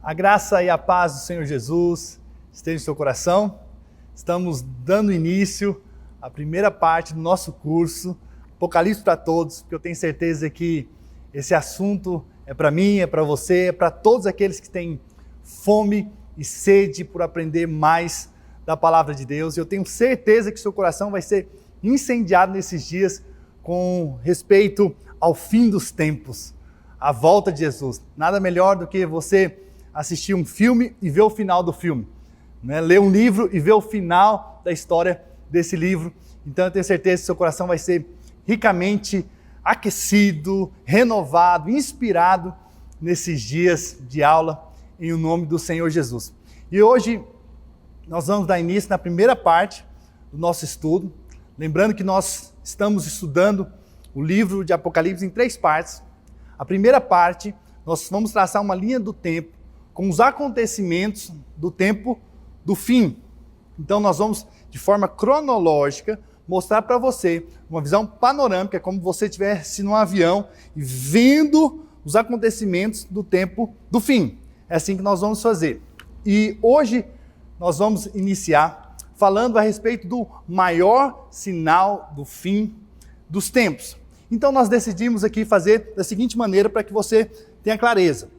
A graça e a paz do Senhor Jesus esteja em seu coração. Estamos dando início à primeira parte do nosso curso, Apocalipse para Todos, porque eu tenho certeza que esse assunto é para mim, é para você, é para todos aqueles que têm fome e sede por aprender mais da palavra de Deus. Eu tenho certeza que seu coração vai ser incendiado nesses dias com respeito ao fim dos tempos, a volta de Jesus. Nada melhor do que você assistir um filme e ver o final do filme, né? Ler um livro e ver o final da história desse livro. Então eu tenho certeza que seu coração vai ser ricamente aquecido, renovado, inspirado nesses dias de aula em nome do Senhor Jesus. E hoje nós vamos dar início na primeira parte do nosso estudo, lembrando que nós estamos estudando o livro de Apocalipse em 3 partes. A primeira parte, nós vamos traçar uma linha do tempo com os acontecimentos do tempo do fim. Então nós vamos, de forma cronológica, mostrar para você uma visão panorâmica, como se você estivesse num avião e vendo os acontecimentos do tempo do fim. É assim que nós vamos fazer. E hoje nós vamos iniciar falando a respeito do maior sinal do fim dos tempos. Então nós decidimos aqui fazer da seguinte maneira para que você tenha clareza.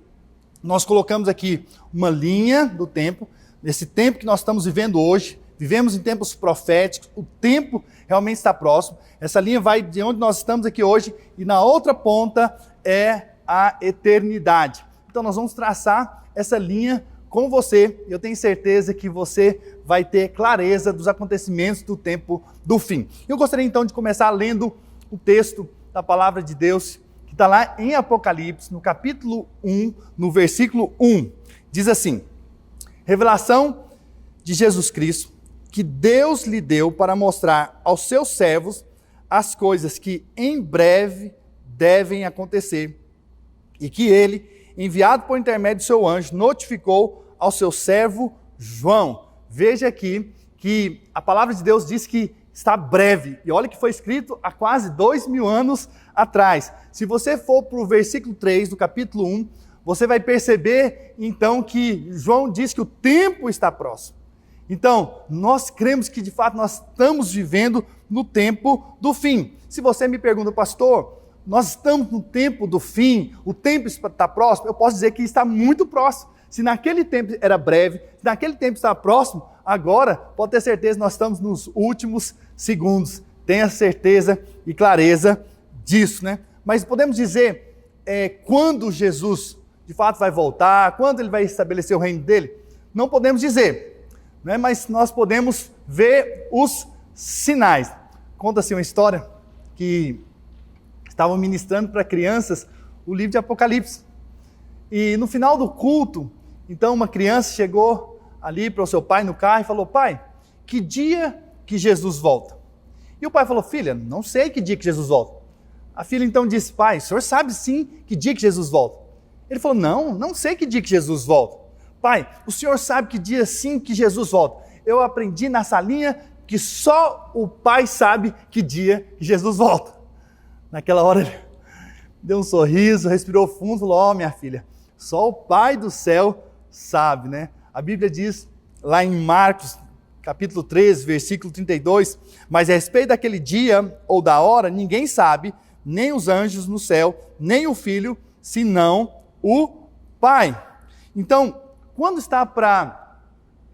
Nós colocamos aqui uma linha do tempo, nesse tempo que nós estamos vivendo hoje, vivemos em tempos proféticos, o tempo realmente está próximo. Essa linha vai de onde nós estamos aqui hoje e na outra ponta é a eternidade. Então nós vamos traçar essa linha com você. Eu tenho certeza que você vai ter clareza dos acontecimentos do tempo do fim. Eu gostaria então de começar lendo o texto da palavra de Deus, que está lá em Apocalipse, no capítulo 1, no versículo 1. Diz assim: revelação de Jesus Cristo, que Deus lhe deu para mostrar aos seus servos as coisas que em breve devem acontecer, e que ele, enviado por intermédio do seu anjo, notificou ao seu servo João. Veja aqui que a palavra de Deus diz que está breve, e olha que foi escrito há quase 2000 anos atrás. Se você for para o versículo 3 do capítulo 1, você vai perceber então que João diz que o tempo está próximo. Então, nós cremos que de fato nós estamos vivendo no tempo do fim. Se você me pergunta, pastor, nós estamos no tempo do fim, o tempo está próximo, eu posso dizer que está muito próximo. Se naquele tempo era breve, se naquele tempo está próximo, agora pode ter certeza nós estamos nos últimos segundos. Tenha certeza e clareza disso, né? Mas podemos dizer quando Jesus de fato vai voltar, quando ele vai estabelecer o reino dele? Não podemos dizer, né? Mas nós podemos ver os sinais. Conta-se uma história que estavam ministrando para crianças o livro de Apocalipse. E no final do culto, então uma criança chegou ali para o seu pai no carro e falou: pai, que dia que Jesus volta? E o pai falou: filha, não sei que dia que Jesus volta. A filha então disse: pai, o senhor sabe sim que dia que Jesus volta? Ele falou: não sei que dia que Jesus volta. Pai, o senhor sabe que dia sim que Jesus volta? Eu aprendi na salinha que só o pai sabe que dia que Jesus volta. Naquela hora ele deu um sorriso, respirou fundo e falou: ó, minha filha, só o Pai do céu sabe, né? A Bíblia diz lá em Marcos, capítulo 13, versículo 32, mas a respeito daquele dia ou da hora, ninguém sabe, nem os anjos no céu, nem o Filho, senão o Pai. Então, quando está para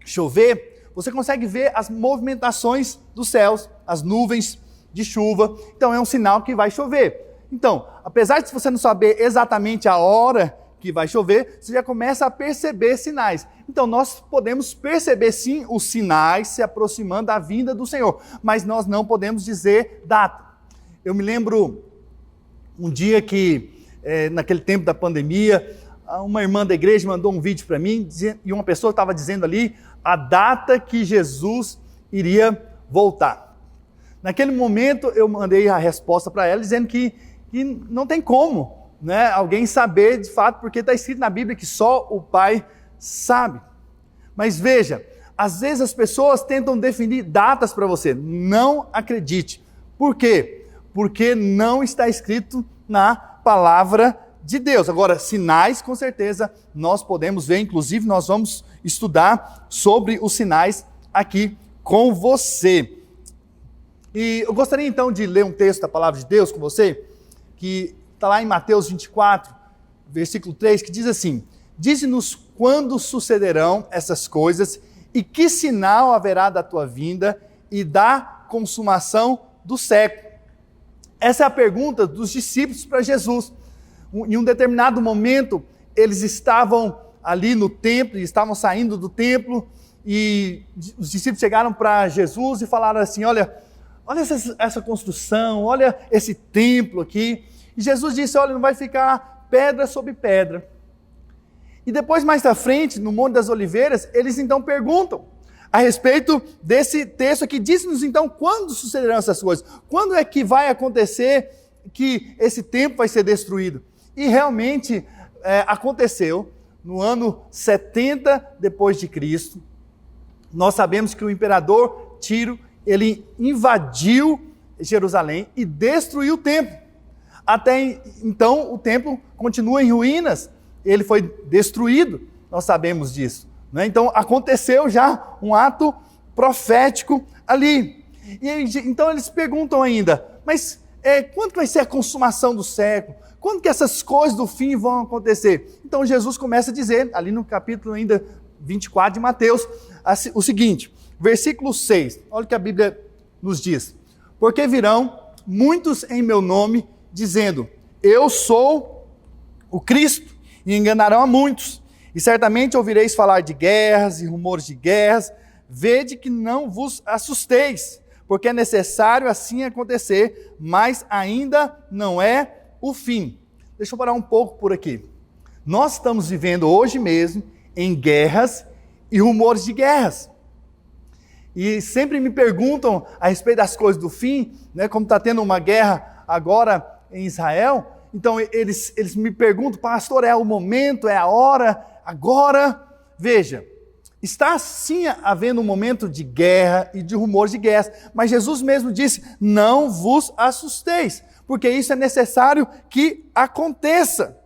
chover, você consegue ver as movimentações dos céus, as nuvens de chuva. Então é um sinal que vai chover. Então, apesar de você não saber exatamente a hora que vai chover, você já começa a perceber sinais. Então nós podemos perceber sim os sinais se aproximando da vinda do Senhor, mas nós não podemos dizer data. Eu me lembro um dia que, naquele tempo da pandemia, uma irmã da igreja mandou um vídeo para mim, e uma pessoa estava dizendo ali a data que Jesus iria voltar. Naquele momento eu mandei a resposta para ela dizendo que não tem como, né, alguém saber de fato, porque está escrito na Bíblia que só o Pai sabe. Mas veja, às vezes as pessoas tentam definir datas para você. Não acredite. Por quê? Porque não está escrito na palavra de Deus. Agora, sinais, com certeza, nós podemos ver, inclusive nós vamos estudar sobre os sinais aqui com você. E eu gostaria então de ler um texto da palavra de Deus com você, que está lá em Mateus 24, versículo 3, que diz assim: dize-nos quando sucederão essas coisas e que sinal haverá da tua vinda e da consumação do século. Essa é a pergunta dos discípulos para Jesus. Em um determinado momento, eles estavam ali no templo, estavam saindo do templo, e os discípulos chegaram para Jesus e falaram assim: olha essa construção, olha esse templo aqui. E Jesus disse: olha, não vai ficar pedra sobre pedra. E depois, mais à frente, no Monte das Oliveiras, eles então perguntam a respeito desse texto aqui. Diz-nos então quando sucederão essas coisas. Quando é que vai acontecer que esse templo vai ser destruído? E realmente aconteceu no ano 70 depois de Cristo. Nós sabemos que o imperador Tiro, ele invadiu Jerusalém e destruiu o templo. Até então, o templo continua em ruínas, ele foi destruído, nós sabemos disso. Né? Então, aconteceu já um ato profético ali. E então, eles perguntam ainda, mas quando vai ser a consumação do século? Quando que essas coisas do fim vão acontecer? Então, Jesus começa a dizer, ali no capítulo ainda 24 de Mateus, o seguinte, versículo 6, olha o que a Bíblia nos diz: porque virão muitos em meu nome, dizendo, eu sou o Cristo, e enganarão a muitos. E certamente ouvireis falar de guerras e rumores de guerras. Vede que não vos assusteis, porque é necessário assim acontecer, mas ainda não é o fim. Deixa eu parar um pouco por aqui. Nós estamos vivendo hoje mesmo em guerras e rumores de guerras. E sempre me perguntam a respeito das coisas do fim, né, como está tendo uma guerra agora em Israel. Então eles me perguntam, pastor, é o momento, é a hora, agora? Veja, está sim havendo um momento de guerra e de rumores de guerra, mas Jesus mesmo disse, não vos assusteis, porque isso é necessário que aconteça,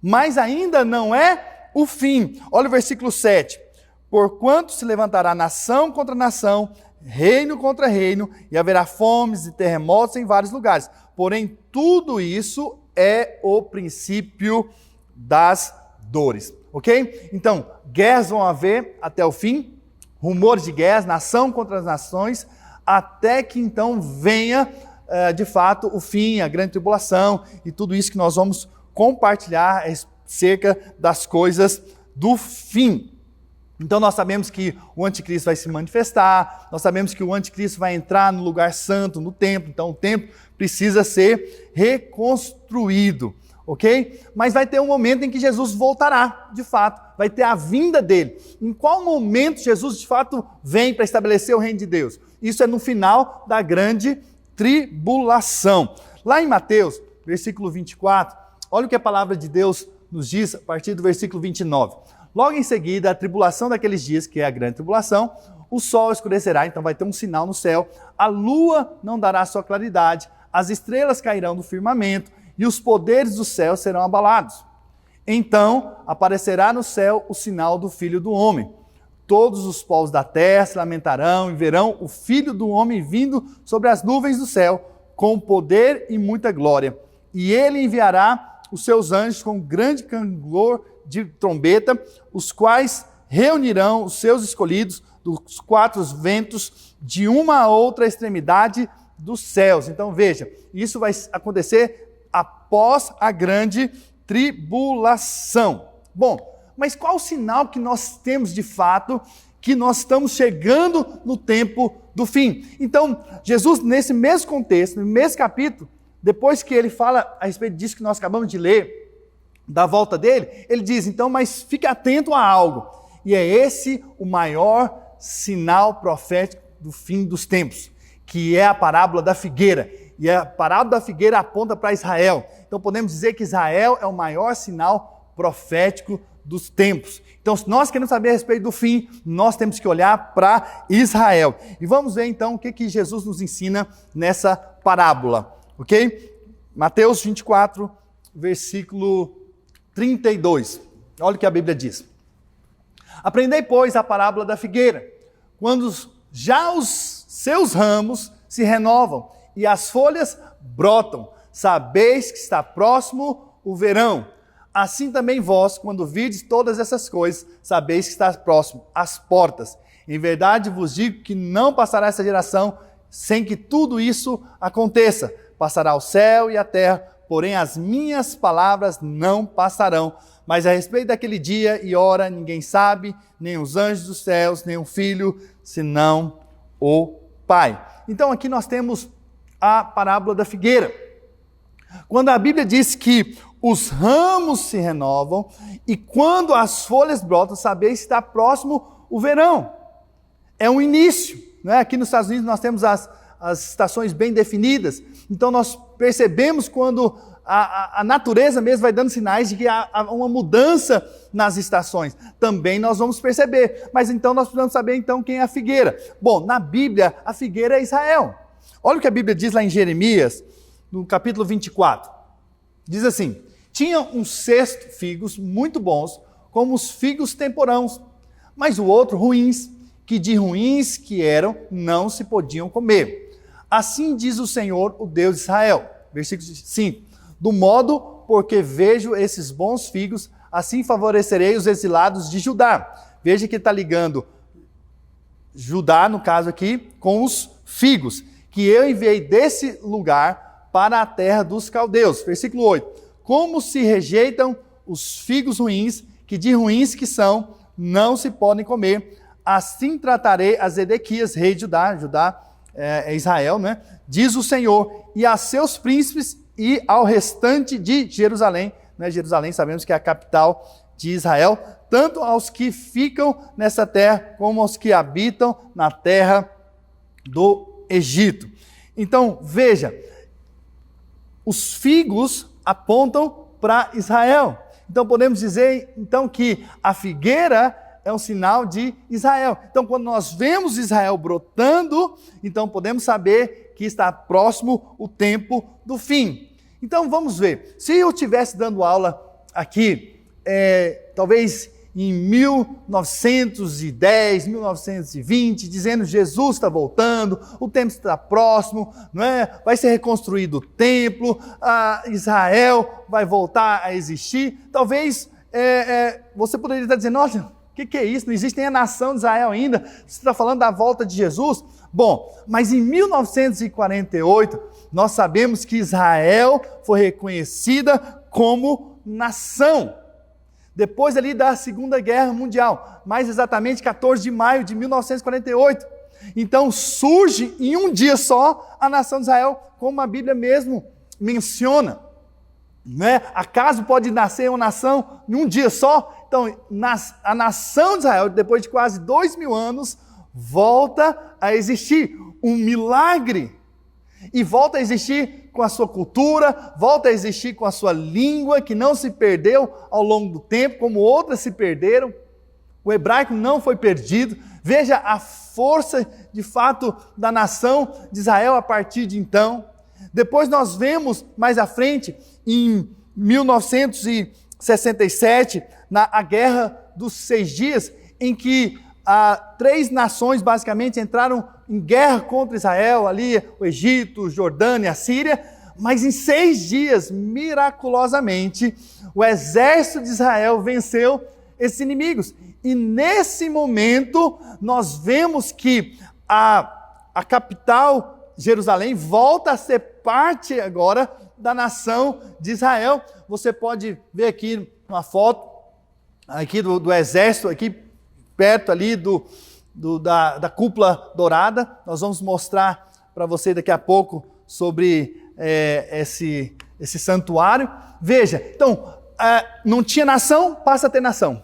mas ainda não é o fim. Olha o versículo 7, porquanto se levantará nação contra nação, reino contra reino, e haverá fomes e terremotos em vários lugares, porém tudo isso é o princípio das dores, ok? Então, guerras vão haver até o fim, rumores de guerras, nação contra as nações, até que então venha, de fato, o fim, a grande tribulação, e tudo isso que nós vamos compartilhar acerca das coisas do fim. Então nós sabemos que o anticristo vai se manifestar, nós sabemos que o anticristo vai entrar no lugar santo, no templo, então o templo precisa ser reconstruído, ok? Mas vai ter um momento em que Jesus voltará, de fato, vai ter a vinda dele. Em qual momento Jesus, de fato, vem para estabelecer o reino de Deus? Isso é no final da grande tribulação. Lá em Mateus, versículo 24, olha o que a palavra de Deus nos diz a partir do versículo 29. Logo em seguida, a tribulação daqueles dias, que é a grande tribulação, o sol escurecerá, então vai ter um sinal no céu, a lua não dará sua claridade, as estrelas cairão do firmamento e os poderes do céu serão abalados. Então aparecerá no céu o sinal do Filho do Homem. Todos os povos da terra se lamentarão e verão o Filho do Homem vindo sobre as nuvens do céu, com poder e muita glória. E ele enviará os seus anjos com grande clangor de trombeta, os quais reunirão os seus escolhidos dos quatro ventos de uma a outra extremidade dos céus. Então veja, isso vai acontecer após a grande tribulação. Bom, mas qual o sinal que nós temos de fato que nós estamos chegando no tempo do fim? Então, Jesus, nesse mesmo contexto, no mesmo capítulo, depois que ele fala a respeito disso que nós acabamos de ler, da volta dele, ele diz, então, mas fique atento a algo. E é esse o maior sinal profético do fim dos tempos, que é a parábola da figueira. E a parábola da figueira aponta para Israel. Então podemos dizer que Israel é o maior sinal profético dos tempos. Então, se nós queremos saber a respeito do fim, nós temos que olhar para Israel. E vamos ver então o que Jesus nos ensina nessa parábola, ok? Mateus 24, versículo 32. Olha o que a Bíblia diz. Aprendei, pois, a parábola da figueira. Quando já os seus ramos se renovam e as folhas brotam, sabeis que está próximo o verão. Assim também vós, quando virdes todas essas coisas, sabeis que está próximo as portas. Em verdade vos digo que não passará essa geração sem que tudo isso aconteça. Passará o céu e a terra, porém as minhas palavras não passarão. Mas a respeito daquele dia e hora, ninguém sabe, nem os anjos dos céus, nem o Filho, senão o Pai. Então aqui nós temos a parábola da figueira. Quando a Bíblia diz que os ramos se renovam e quando as folhas brotam, sabeis que está próximo o verão. É um início, né? Aqui nos Estados Unidos nós temos as estações bem definidas, então nós percebemos quando a natureza mesmo vai dando sinais de que há uma mudança nas estações. Também nós vamos perceber, mas então nós precisamos saber então quem é a figueira. Bom, na Bíblia a figueira é Israel. Olha o que a Bíblia diz lá em Jeremias, no capítulo 24. Diz assim: tinha um cesto figos muito bons, como os figos temporãos, mas o outro ruins, que de ruins que eram, não se podiam comer. Assim diz o Senhor, o Deus de Israel. Versículo 5. Do modo porque vejo esses bons figos, assim favorecerei os exilados de Judá. Veja que está ligando Judá, no caso aqui, com os figos, que eu enviei desse lugar para a terra dos caldeus. Versículo 8. Como se rejeitam os figos ruins, que de ruins que são, não se podem comer, assim tratarei a Zedequias, rei de Judá. Judá é Israel, né? Diz o Senhor, e a seus príncipes e ao restante de Jerusalém, né? Jerusalém sabemos que é a capital de Israel, tanto aos que ficam nessa terra, como aos que habitam na terra do Egito. Então, veja, os figos apontam para Israel. Então podemos dizer então que a figueira é um sinal de Israel. Então quando nós vemos Israel brotando, então podemos saber que está próximo o tempo do fim. Então vamos ver. Se eu estivesse dando aula aqui, talvez em 1910, 1920, dizendo Jesus está voltando, o tempo está próximo, não é? Vai ser reconstruído o templo, Israel vai voltar a existir. Talvez você poderia estar dizendo, olha, o que é isso? Não existe nem a nação de Israel ainda, você está falando da volta de Jesus? Bom, mas em 1948, nós sabemos que Israel foi reconhecida como nação. Depois ali da Segunda Guerra Mundial, mais exatamente 14 de maio de 1948. Então surge em um dia só a nação de Israel, como a Bíblia mesmo menciona. Né? Acaso pode nascer uma nação em um dia só? Então a nação de Israel, depois de quase 2000 anos, volta a existir. Um milagre. E volta a existir com a sua cultura, volta a existir com a sua língua, que não se perdeu ao longo do tempo, como outras se perderam. O hebraico não foi perdido. Veja a força, de fato, da nação de Israel a partir de então. Depois nós vemos, mais à frente, em 1967, a Guerra dos 6 Dias, em que 3 nações basicamente entraram em guerra contra Israel, ali o Egito, Jordânia, a Síria, mas em 6 dias, miraculosamente, o exército de Israel venceu esses inimigos. E nesse momento, nós vemos que a capital, Jerusalém, volta a ser parte agora da nação de Israel. Você pode ver aqui uma foto aqui do exército, aqui perto ali da cúpula dourada. Nós vamos mostrar para você daqui a pouco sobre esse santuário. Veja, então, não tinha nação, passa a ter nação.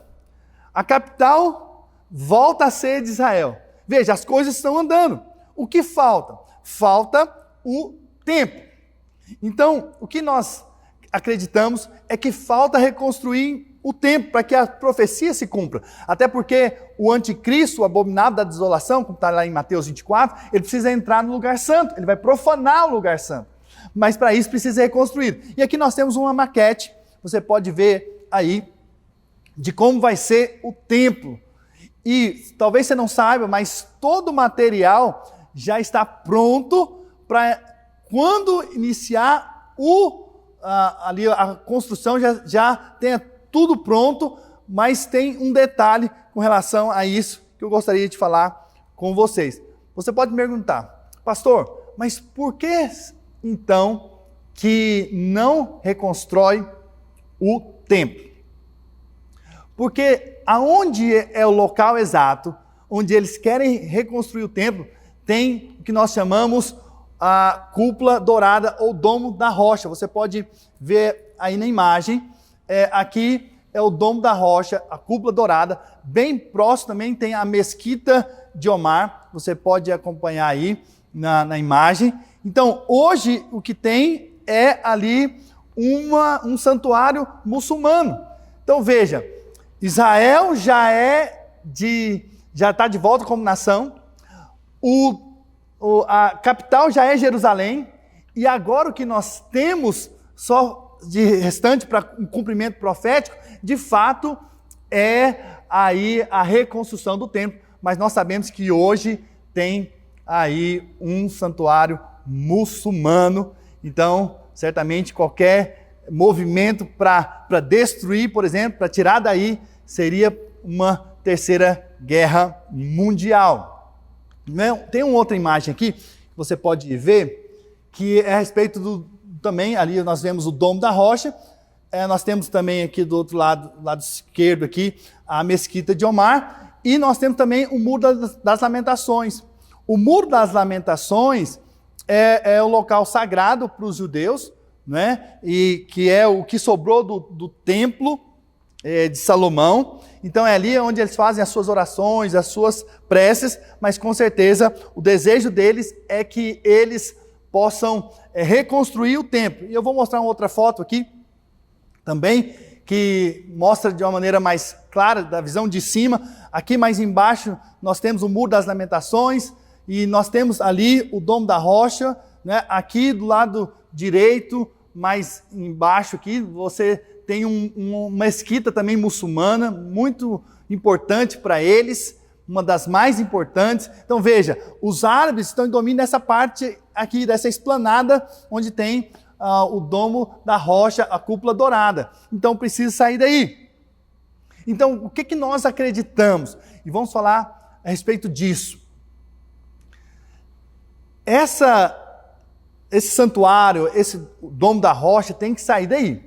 A capital volta a ser de Israel. Veja, as coisas estão andando. O que falta? Falta o tempo. Então, o que nós acreditamos é que falta reconstruir o tempo para que a profecia se cumpra. Até porque o anticristo, o abominável da desolação, como está lá em Mateus 24, ele precisa entrar no lugar santo, ele vai profanar o lugar santo. Mas para isso precisa ser reconstruído. E aqui nós temos uma maquete, você pode ver aí, de como vai ser o templo. E talvez você não saiba, mas todo o material já está pronto para quando iniciar ali a construção, já tenha tudo pronto, mas tem um detalhe com relação a isso que eu gostaria de falar com vocês. Você pode me perguntar, pastor, mas por que então que não reconstrói o templo? Porque aonde é o local exato, onde eles querem reconstruir o templo, tem o que nós chamamos a cúpula dourada ou domo da rocha. Você pode ver aí na imagem, aqui é o domo da rocha, a cúpula dourada. Bem próximo também tem a mesquita de Omar, você pode acompanhar aí na imagem. Então, hoje o que tem é ali um santuário muçulmano. Então veja, Israel já está de volta como nação, a capital já é Jerusalém, e agora o que nós temos só de restante para um cumprimento profético, de fato, é aí a reconstrução do templo, mas nós sabemos que hoje tem aí um santuário muçulmano, então certamente qualquer movimento para destruir, por exemplo, para tirar daí, seria uma terceira guerra mundial. Tem uma outra imagem aqui, que você pode ver, que é a respeito também, ali nós vemos o domo da rocha, nós temos também aqui do outro lado esquerdo aqui, a mesquita de Omar, e nós temos também o muro das lamentações. O muro das lamentações é o local sagrado para os judeus, né? E que é o que sobrou do templo de Salomão. Então é ali onde eles fazem as suas orações, as suas preces, mas com certeza o desejo deles é que eles possam reconstruir o templo. E eu vou mostrar uma outra foto aqui também, que mostra de uma maneira mais clara, da visão de cima. Aqui mais embaixo nós temos o muro das lamentações, e nós temos ali o domo da rocha, né? Aqui do lado direito, mais embaixo aqui, você tem uma mesquita também muçulmana, muito importante para eles, uma das mais importantes. Então veja, os árabes estão em domínio dessa parte aqui, dessa esplanada, onde tem o domo da rocha, a cúpula dourada. Então precisa sair daí. Então o que nós acreditamos? E vamos falar a respeito disso. Esse santuário, esse domo da rocha tem que sair daí.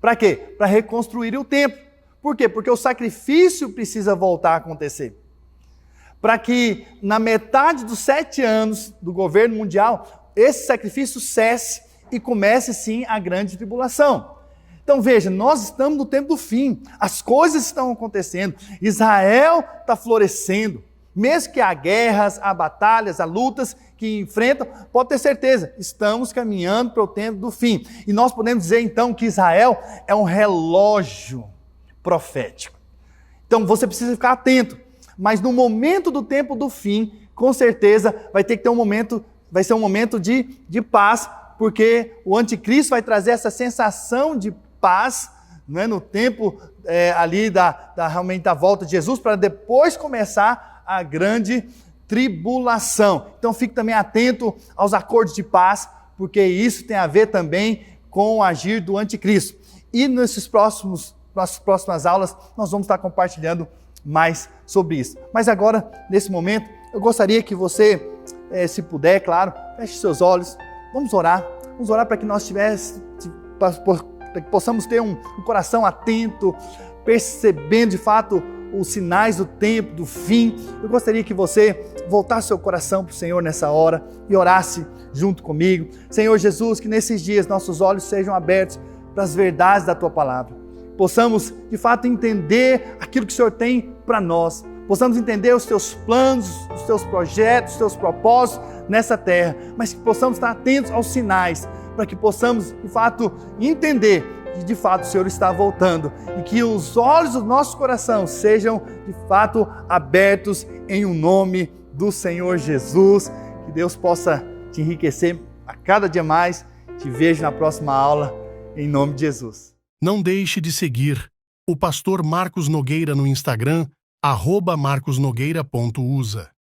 Para quê? Para reconstruir o templo. Por quê? Porque o sacrifício precisa voltar a acontecer. Para que na metade dos 7 anos do governo mundial, esse sacrifício cesse e comece sim a grande tribulação. Então veja, nós estamos no tempo do fim, as coisas estão acontecendo, Israel está florescendo. Mesmo que há guerras, há batalhas, há lutas que enfrentam, pode ter certeza, estamos caminhando para o tempo do fim. E nós podemos dizer então que Israel é um relógio profético. Então você precisa ficar atento. Mas no momento do tempo do fim, com certeza vai ter que ter vai ser um momento de paz, porque o anticristo vai trazer essa sensação de paz, não é? No tempo ali realmente da volta de Jesus, para depois começar a grande tribulação. Então fique também atento aos acordos de paz, porque isso tem a ver também com o agir do anticristo. E nas próximas aulas nós vamos estar compartilhando mais sobre isso. Mas agora, nesse momento, eu gostaria que você, se puder, claro, feche seus olhos, vamos orar para que nós para que possamos ter um coração atento, percebendo de fato os sinais do tempo, do fim. Eu gostaria que você voltasse seu coração para o Senhor nessa hora e orasse junto comigo. Senhor Jesus, que nesses dias nossos olhos sejam abertos para as verdades da Tua Palavra. Possamos, de fato, entender aquilo que o Senhor tem para nós. Possamos entender os Teus planos, os Teus projetos, os Teus propósitos nessa terra. Mas que possamos estar atentos aos sinais, para que possamos, de fato, entender que de fato o Senhor está voltando e que os olhos do nosso coração sejam de fato abertos em o nome do Senhor Jesus. Que Deus possa te enriquecer a cada dia mais Te vejo na próxima aula, em nome de Jesus. Não deixe de seguir o pastor Marcos Nogueira no Instagram, @marcosnogueira.usa.